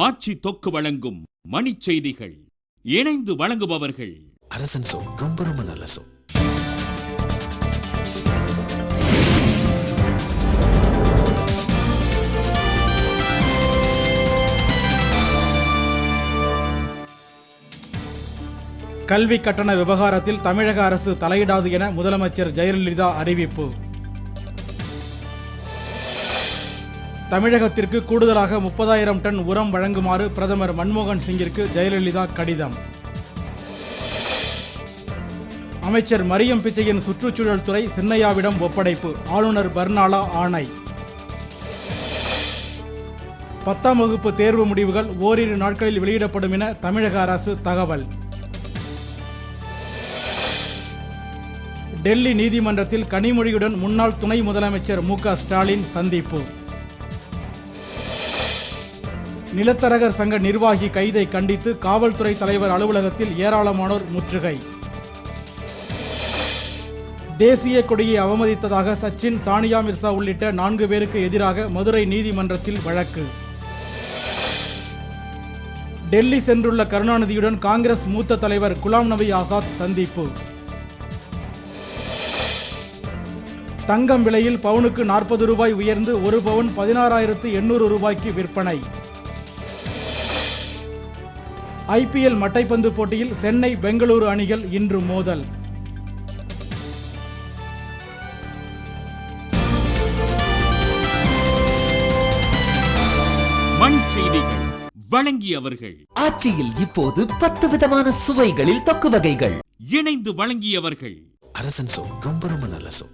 ஆட்சி தொக்கு வழங்கும் மணிச் செய்திகள். இணைந்து வழங்குபவர்கள் அரசன் சோ. ரொம்ப ரொம்ப நல்ல சோ. கல்வி கட்டண விவகாரத்தில் தமிழக அரசு தலையிடாது என முதலமைச்சர் ஜெயலலிதா அறிவிப்பு. தமிழகத்திற்கு கூடுதலாக 30,000 டன் உரம் வழங்குமாறு பிரதமர் மன்மோகன் சிங்கிற்கு ஜெயலலிதா கடிதம். அமைச்சர் மரியம் பிச்சையின் சுற்றுச்சூழல் துறை சின்னையாவிடம் ஒப்படைப்பு. ஆளுநர் பர்னாலா ஆணை. 10ஆம் வகுப்பு தேர்வு முடிவுகள் ஓரிரு நாட்களில் வெளியிடப்படும் என தமிழக அரசு தகவல். டெல்லி நீதிமன்றத்தில் கனிமொழியுடன் முன்னாள் துணை முதலமைச்சர் மு.க. ஸ்டாலின் சந்திப்பு. நிலத்தரகர் சங்க நிர்வாகி கைதை கண்டித்து காவல்துறை தலைவர் அலுவலகத்தில் ஏராளமானோர் முற்றுகை. தேசிய கொடியை அவமதித்ததாக சச்சின், சானியா மிர்சா உள்ளிட்ட 4 பேருக்கு எதிராக மதுரை நீதிமன்றத்தில் வழக்கு. டெல்லி சென்றுள்ள கருணாநிதியுடன் காங்கிரஸ் மூத்த தலைவர் குலாம் நபி ஆசாத் சந்திப்பு. தங்கம் விலையில் பவுனுக்கு 40 ரூபாய் உயர்ந்து 1 பவுன் 16,800 ரூபாய்க்கு விற்பனை. IPL மட்டைப்பந்து போட்டியில் சென்னை, பெங்களூரு அணிகள் இன்று மோதல். மண் செய்திகள் வழங்கியவர்கள். ஆட்சியில் இப்போது 10 விதமான சுவைகளில் தொக்கு வகைகள். இணைந்து வழங்கியவர்கள் அரசன் சோ. ரொம்ப ரொம்ப நல்ல சோ.